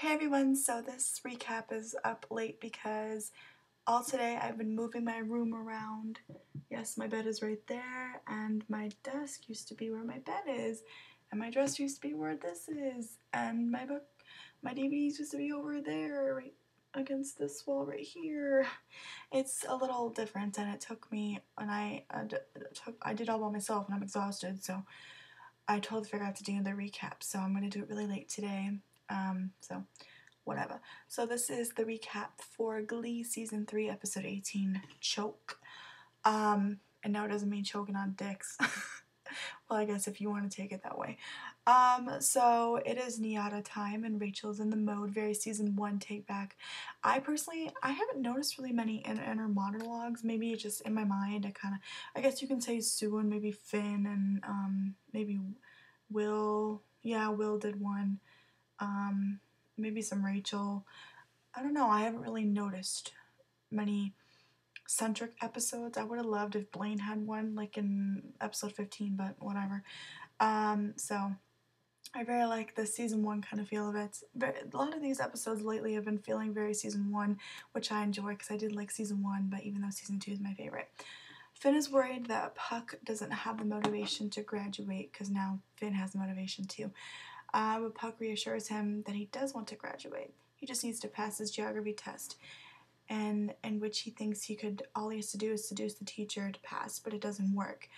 Hey everyone, so this recap is up late because all today I've been moving my room around. Yes, my bed is right there, and my desk used to be where my bed is, and my dresser used to be where this is, and my DVDs used to be over there, right against this wall right here. It's a little different, and it took me, and I did all by myself, and I'm exhausted, so I totally forgot to do the recap, so I'm going to do it really late today. So whatever. So this is the recap for Glee Season 3, Episode 18, Choke. And no, it doesn't mean choking on dicks. Well, I guess if you want to take it that way. So it is Nyada time, and Rachel's in the mode, very Season 1 take back. I haven't noticed really many inner monologues. Maybe just in my mind, I guess you can say Sue and maybe Finn and maybe Will. Yeah, Will did one. Maybe some Rachel. I don't know, I haven't really noticed many centric episodes. I would have loved if Blaine had one, like in episode 15, but whatever. So I very like the season 1 kind of feel of it. A lot of these episodes lately have been feeling very season 1, which I enjoy because I did like season 1, but even though season 2 is my favorite. Finn is worried that Puck doesn't have the motivation to graduate because now Finn has the motivation too. But Puck reassures him that he does want to graduate. He just needs to pass his geography test, and in which he thinks all he has to do is seduce the teacher to pass, but it doesn't work.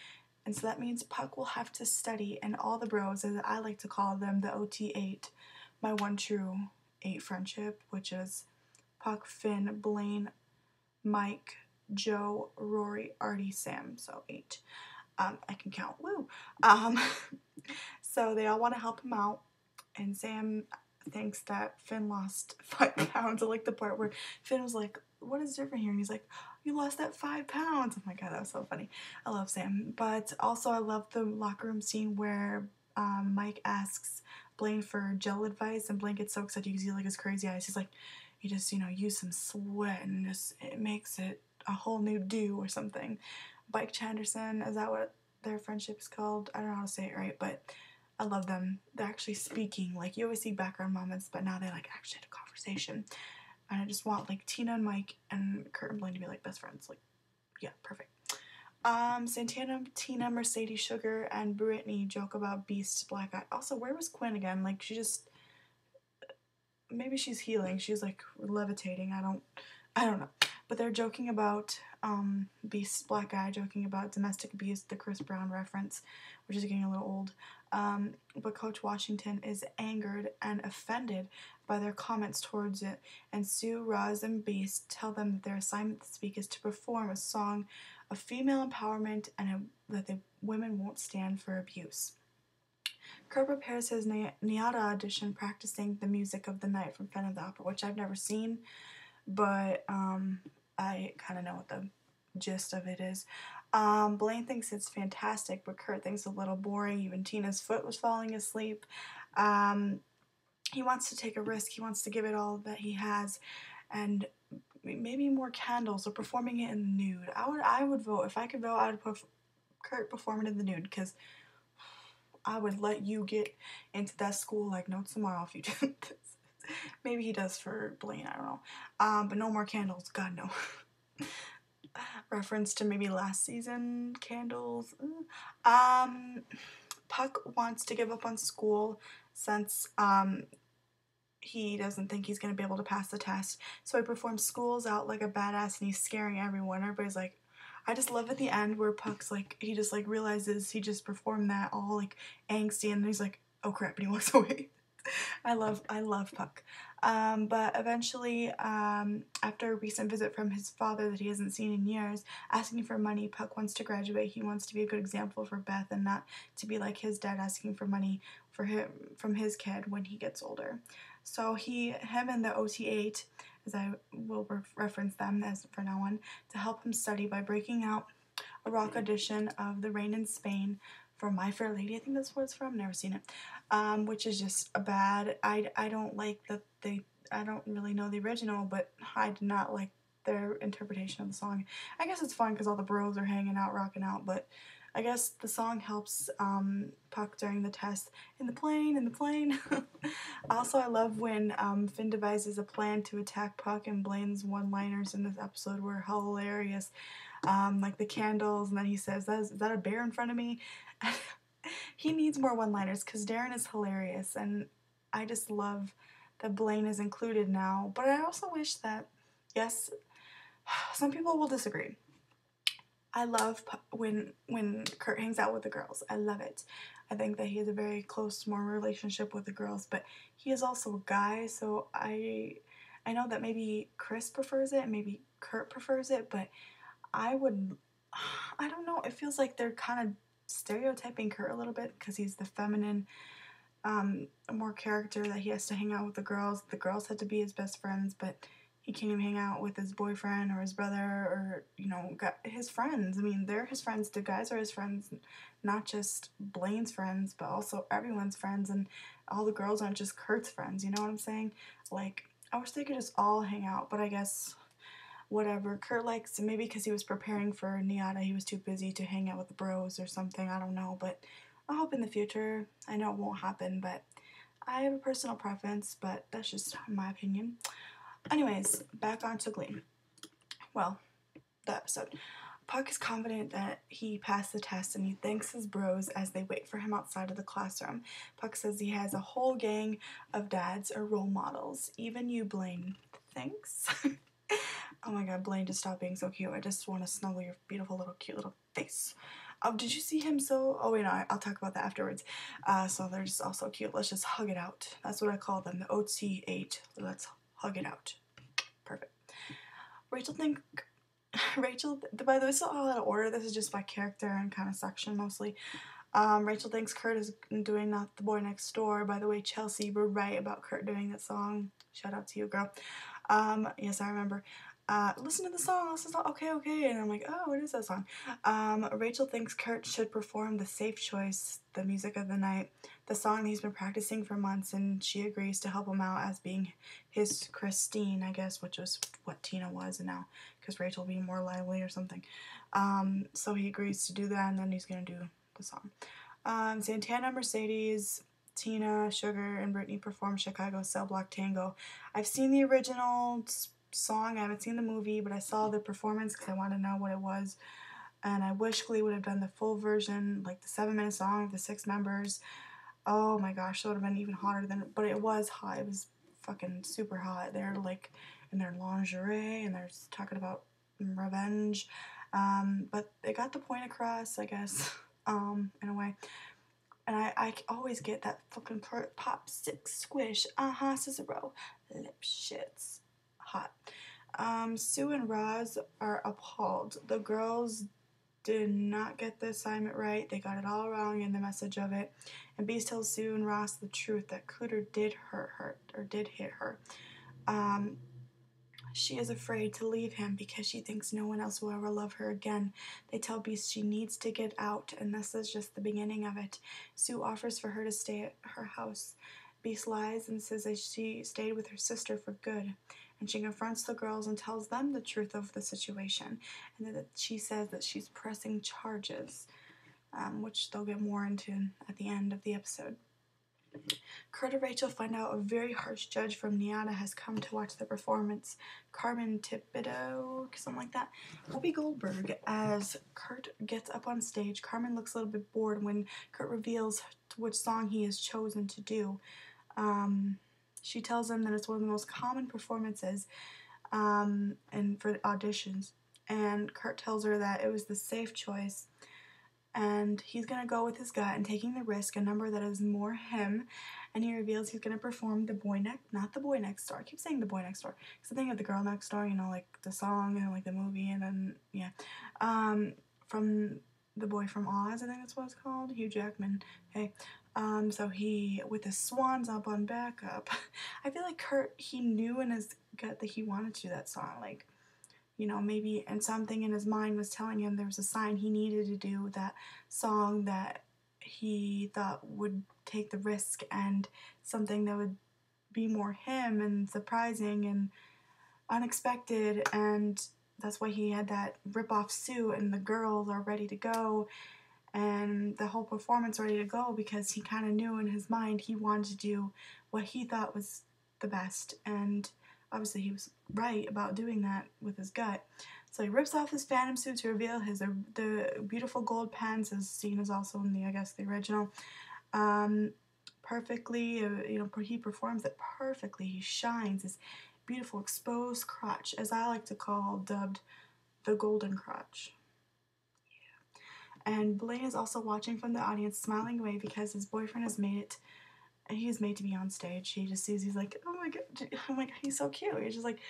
And so that means Puck will have to study, and all the bros, as I like to call them, the OT8, my one true 8 friendship, which is Puck, Finn, Blaine, Mike, Joe, Rory, Artie, Sam, so 8. I can count, woo! So they all want to help him out, and Sam thinks that Finn lost 5 pounds. I like the part where Finn was like, what is different here? And he's like, you lost that 5 pounds. Oh my god, that was so funny. I love Sam. But also I love the locker room scene where Mike asks Blaine for gel advice, and Blaine gets so excited because he like his crazy eyes. He's like, you just, use some sweat and just, it makes it a whole new dew or something. Mike Chanderson, is that what their friendship is called? I don't know how to say it right, but I love them. They're actually speaking. Like, you always see background moments, but now they like actually had a conversation. And I just want like Tina and Mike and Kurt and Blaine to be like best friends. Like, yeah, perfect. Santana, Tina, Mercedes, Sugar, and Brittany joke about Beast's black eye. Also, where was Quinn again? Like, maybe she's healing. She's like levitating. I don't know. But they're joking about Beast's black eye, joking about domestic abuse, the Chris Brown reference, which is getting a little old. But Coach Washington is angered and offended by their comments towards it, and Sue, Roz, and Beast tell them that their assignment this week is to perform a song of female empowerment and that the women won't stand for abuse. Kurt prepares his Nyada audition practicing the music of the night from Phantom of the Opera, which I've never seen, but I kind of know what the gist of it is. Blaine thinks it's fantastic, but Kurt thinks it's a little boring. Even Tina's foot was falling asleep. He wants to take a risk. He wants to give it all that he has, and maybe more candles or performing it in the nude. I would vote. If I could vote, I would put Kurt performing in the nude, because I would let you get into that school like no tomorrow if you did this. Maybe he does for Blaine, I don't know. But no more candles, God no. Reference to maybe last season candles. Puck wants to give up on school since he doesn't think he's gonna be able to pass the test. So he performs Schools Out like a badass, and he's scaring everyone. Everybody's like, I just love at the end where Puck's like, he just like realizes he just performed that all like angsty, and he's like, oh crap, and he walks away. I love Puck. But eventually, after a recent visit from his father that he hasn't seen in years, asking for money, Puck wants to graduate. He wants to be a good example for Beth and not to be like his dad asking for money for him from his kid when he gets older. So him and the OT8, as I will reference them as for now on, to help him study by breaking out a rock audition of The Rain in Spain from My Fair Lady. I think that's what it's from. Never seen it. Which is just a bad. I don't like that I don't really know the original, but I did not like their interpretation of the song. I guess it's fun because all the bros are hanging out, rocking out, but I guess the song helps Puck during the test. In the plane. Also, I love when Finn devises a plan to attack Puck, and Blaine's one-liners in this episode were hilarious. Like the candles, and then he says, is that a bear in front of me? He needs more one-liners because Darren is hilarious, and I just love that Blaine is included now. But I also wish that, yes, some people will disagree. I love when Kurt hangs out with the girls. I love it. I think that he has a very close, warm relationship with the girls, but he is also a guy, so I know that maybe Chris prefers it and maybe Kurt prefers it, but I don't know, it feels like they're kind of stereotyping Kurt a little bit because he's the feminine, more character that he has to hang out with the girls. The girls had to be his best friends, but he can't even hang out with his boyfriend or his brother or, his friends. I mean, they're his friends. The guys are his friends, not just Blaine's friends, but also everyone's friends. And all the girls aren't just Kurt's friends, you know what I'm saying? Like, I wish they could just all hang out, but I guess whatever. Kurt likes, maybe because he was preparing for Niata, he was too busy to hang out with the bros or something. I don't know, but I hope in the future. I know it won't happen, but I have a personal preference, but that's just my opinion. Anyways, back on to Glee. Well, the episode. Puck is confident that he passed the test and he thanks his bros as they wait for him outside of the classroom. Puck says he has a whole gang of dads or role models. Even you, Blaine. Thanks. Oh my god, Blaine, just stop being so cute. I just want to snuggle your beautiful little cute little face. Did you see him oh wait, no, I'll talk about that afterwards. So they're just all so cute. Let's just hug it out. That's what I call them, the OT8. Let's hug it out. Perfect. Rachel, by the way, it's not all out of order. This is just by character and kind of section mostly. Rachel thinks Kurt is doing Not the Boy Next Door. By the way, Chelsea, we're right about Kurt doing that song. Shout out to you, girl. Yes, I remember. Listen to the song. Okay. And I'm like, oh, what is that song? Rachel thinks Kurt should perform The Safe Choice, the music of the night, the song he's been practicing for months, and she agrees to help him out as being his Christine, I guess, which was what Tina was, and now, because Rachel being more lively or something. So he agrees to do that, and then he's going to do the song. Santana, Mercedes, Tina, Sugar, and Brittany perform Chicago's Cell Block Tango. I've seen the original song, I haven't seen the movie, but I saw the performance because I wanted to know what it was, and I wish Glee would have done the full version, like the 7-minute song of the 6 members. Oh my gosh, that would have been even hotter but it was hot. It was fucking super hot. They're like in their lingerie and they're talking about revenge, but they got the point across, I guess, in a way. And I always get that fucking pop, stick, squish, Cicero, lip shits, hot. Sue and Roz are appalled. The girls did not get the assignment right. They got it all wrong in the message of it. And Beast tells Sue and Ross the truth that Cooter did hit her. She is afraid to leave him because she thinks no one else will ever love her again. They tell Beast she needs to get out, and this is just the beginning of it. Sue offers for her to stay at her house. Beast lies and says that she stayed with her sister for good. And she confronts the girls and tells them the truth of the situation. And that she says that she's pressing charges, which they'll get more into at the end of the episode. Kurt and Rachel find out a very harsh judge from Niata has come to watch the performance. Carmen Tibideau, something like that. Whoopi Goldberg. As Kurt gets up on stage, Carmen looks a little bit bored when Kurt reveals which song he has chosen to do. She tells him that it's one of the most common performances and for auditions. And Kurt tells her that it was the safe choice. And he's going to go with his gut and taking the risk, a number that is more him. And he reveals he's going to perform not the boy next door. I keep saying the boy next door. Because I think of the girl next door, like the song and like the movie and then, yeah. From the boy from Oz, I think that's what it's called. Hugh Jackman. Hey. So he, with his swans up on backup. I feel like Kurt, he knew in his gut that he wanted to do that song. Like, maybe, and something in his mind was telling him there was a sign he needed to do that song that he thought would take the risk and something that would be more him and surprising and unexpected, and that's why he had that rip-off suit and the girls are ready to go, and the whole performance ready to go because he kind of knew in his mind he wanted to do what he thought was the best, and obviously he was right about doing that with his gut. So he rips off his phantom suit to reveal the beautiful gold pants, as seen as also in the, I guess, the original. Perfectly, he performs it perfectly. He shines. His beautiful exposed crotch, as I like to call, dubbed the golden crotch. And Blaine is also watching from the audience, smiling away because his boyfriend has made it. He is made to be on stage. He just sees, he's like, oh my god, I'm like, he's so cute. He's like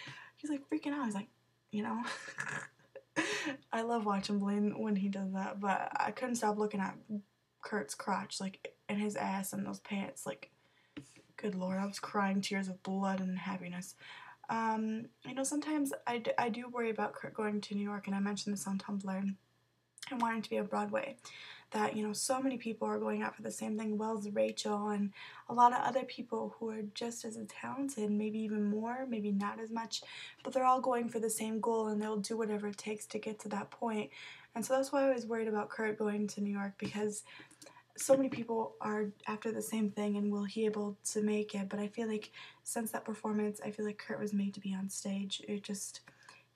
freaking out. He's like, you know. I love watching Blaine when he does that, but I couldn't stop looking at Kurt's crotch, like, and his ass and those pants, like, good lord, I was crying tears of blood and happiness. Sometimes I do worry about Kurt going to New York, and I mentioned this on Tumblr, and wanting to be on Broadway. That, so many people are going out for the same thing, well as Rachel, and a lot of other people who are just as talented, maybe even more, maybe not as much, but they're all going for the same goal, and they'll do whatever it takes to get to that point. And so that's why I was worried about Kurt going to New York, because so many people are after the same thing, and will he able to make it? But I feel like since that performance, I feel like Kurt was made to be on stage.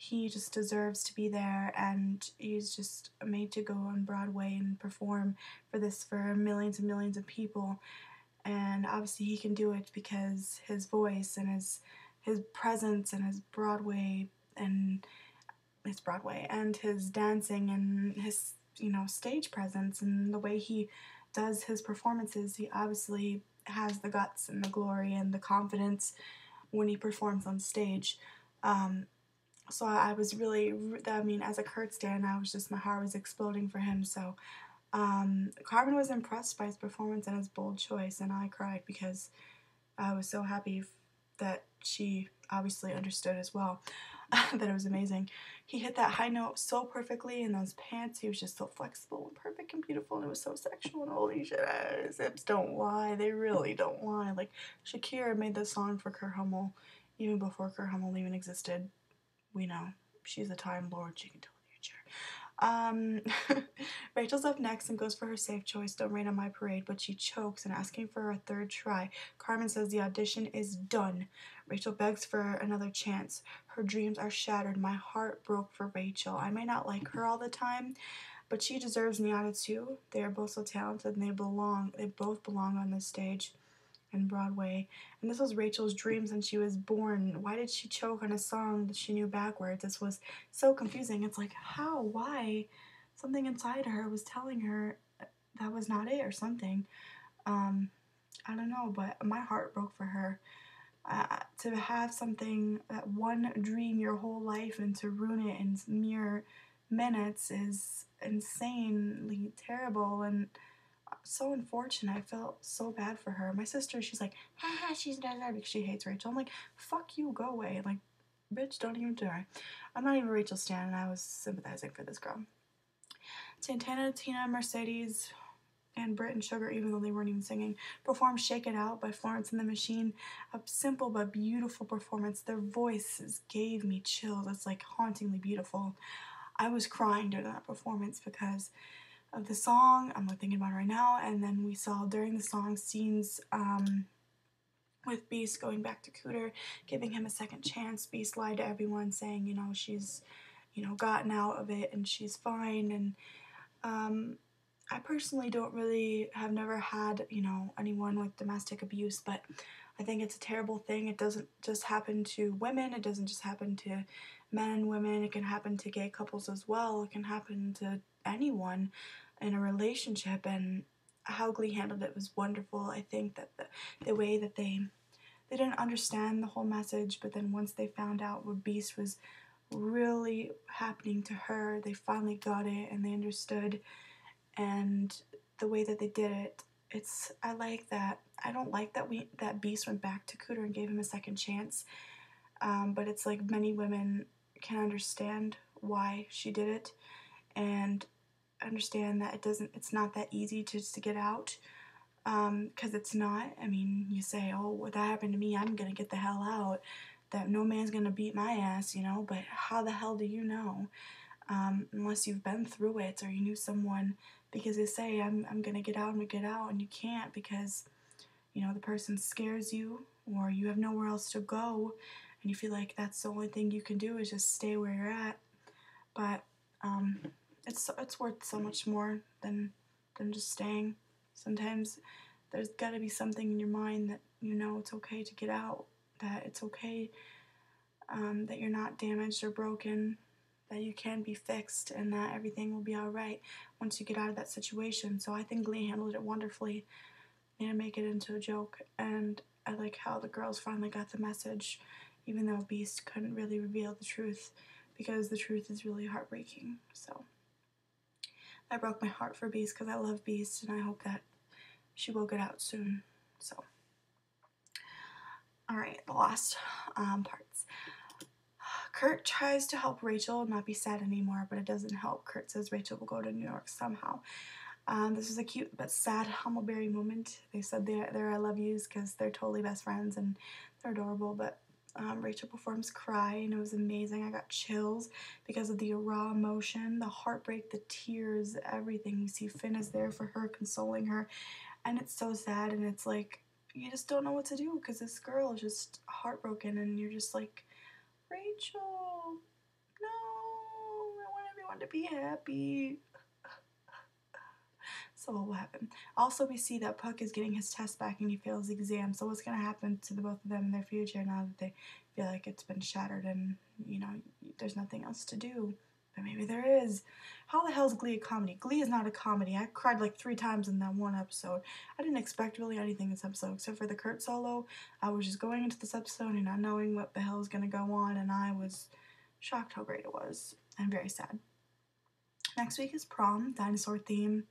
He just deserves to be there, and he's just made to go on Broadway and perform for millions and millions of people. And obviously he can do it because his voice and his presence and his Broadway and his dancing and his stage presence and the way he does his performances. He obviously has the guts and the glory and the confidence when he performs on stage. So I was really, as a Kurt stan, my heart was exploding for him. So Carmen was impressed by his performance and his bold choice, and I cried because I was so happy that she obviously understood as well that it was amazing. He hit that high note so perfectly in those pants. He was just so flexible and perfect and beautiful, and it was so sexual, and holy shit, his hips don't lie. They really don't lie. Like, Shakira made this song for Kurt Hummel even before Kurt Hummel even existed. We know. She's a Time Lord. She can tell the future. Rachel's up next and goes for her safe choice, Don't Rain on My Parade, but she chokes and asking for a third try. Carmen says the audition is done. Rachel begs for another chance. Her dreams are shattered. My heart broke for Rachel. I may not like her all the time, but she deserves Nyada too. They are both so talented, and they both belong on this stage and Broadway. And this was Rachel's dream since she was born. Why did she choke on a song that she knew backwards? This was so confusing. It's like, how? Why? Something inside her was telling her that was not it or something. I don't know, but my heart broke for her. To have something, that one dream your whole life, and to ruin it in mere minutes is insanely terrible and so unfortunate. I felt so bad for her. My sister, she's like, haha, she's not there because she hates Rachel. I'm like, fuck you, go away. Like, bitch, don't even try. I'm not even a Rachel stan, and I was sympathizing for this girl. Santana, Tina, Mercedes, and Britt and Sugar, even though they weren't even singing, performed Shake It Out by Florence and the Machine. A simple but beautiful performance. Their voices gave me chills. It's like hauntingly beautiful. I was crying during that performance because of the song. I'm thinking about it right now. And then we saw during the song scenes with Beast going back to Cooter, giving him a second chance. Beast lied to everyone, saying, she's, gotten out of it and she's fine. And I personally have never had, anyone with domestic abuse, but I think it's a terrible thing. It doesn't just happen to women. It doesn't just happen to men and women. It can happen to gay couples as well. It can happen to anyone in a relationship, and how Glee handled it was wonderful. I think that the way that they didn't understand the whole message, but then once they found out what Beast was really happening to her, they finally got it and they understood. And the way that they did it, I like that. I don't like that Beast went back to Cooter and gave him a second chance, but it's like many women can understand why she did it, and understand that it's not that easy just to get out, because it's not. I mean, you say, oh, what that happened to me, I'm gonna get the hell out, that no man's gonna beat my ass, but how the hell do you know? unless you've been through it or you knew someone, because they say, I'm gonna get out, and you can't because, you know, the person scares you or you have nowhere else to go and you feel like that's the only thing you can do is just stay where you're at. But it's worth so much more than just staying. Sometimes there's got to be something in your mind that you know it's okay to get out, that it's okay, that you're not damaged or broken, that you can be fixed, and that everything will be alright once you get out of that situation. So I think Glee handled it wonderfully. They didn't make it into a joke, and I like how the girls finally got the message, even though Beast couldn't really reveal the truth, because the truth is really heartbreaking. So that broke my heart for Beast, because I love Beast, and I hope that she will get out soon. So, alright, the last parts. Kurt tries to help Rachel not be sad anymore, but it doesn't help. Kurt says Rachel will go to New York somehow. This is a cute but sad Humbleberry moment. They said they're I love yous because they're totally best friends and they're adorable, but Rachel performs Cry, and it was amazing. I got chills because of the raw emotion, the heartbreak, the tears, everything. You see Finn is there for her, consoling her, and it's so sad, and it's like, you just don't know what to do because this girl is just heartbroken, and you're just like, Rachel, no, I want everyone to be happy. So what will happen? Also, we see that Puck is getting his test back and he fails the exam. So what's going to happen to the both of them in their future now that they feel like it's been shattered and, you know, there's nothing else to do? But maybe there is. How the hell is Glee a comedy? Glee is not a comedy. I cried like 3 times in that one episode. I didn't expect really anything in this episode except for the Kurt solo. I was just going into this episode and not knowing what the hell is going to go on, and I was shocked how great it was and very sad. Next week is prom, dinosaur theme.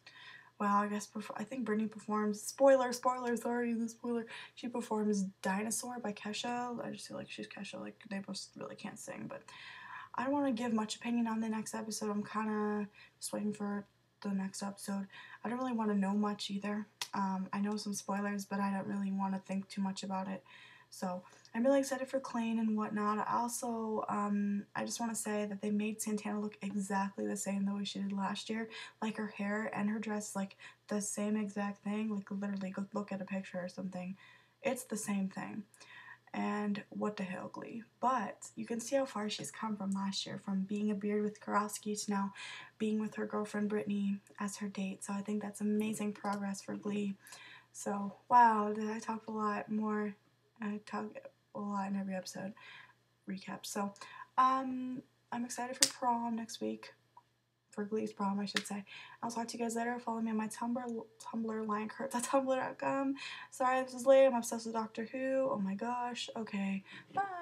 Well, I think Brittany performs, spoiler, sorry, the spoiler. She performs Dinosaur by Kesha. I just feel like she's Kesha, like they both really can't sing, but I don't want to give much opinion on the next episode. I'm kind of just waiting for the next episode. I don't really want to know much either. I know some spoilers, but I don't really want to think too much about it. So I'm really excited for Klaine and whatnot. I also, I just want to say that they made Santana look exactly the same the way she did last year. Like her hair and her dress, like the same exact thing. Like literally, go look at a picture or something. It's the same thing. And what the hell, Glee. But you can see how far she's come from last year, from being a beard with Karofsky to now being with her girlfriend Brittany as her date. So I think that's amazing progress for Glee. So, wow, did I talk a lot more? I talk a lot in every episode recap. So, I'm excited for prom next week. For Glee's prom, I should say. I'll talk to you guys later. Follow me on my Tumblr, lionkurtz.tumblr.com. Sorry, this is late. I'm obsessed with Doctor Who. Oh my gosh. Okay. Bye.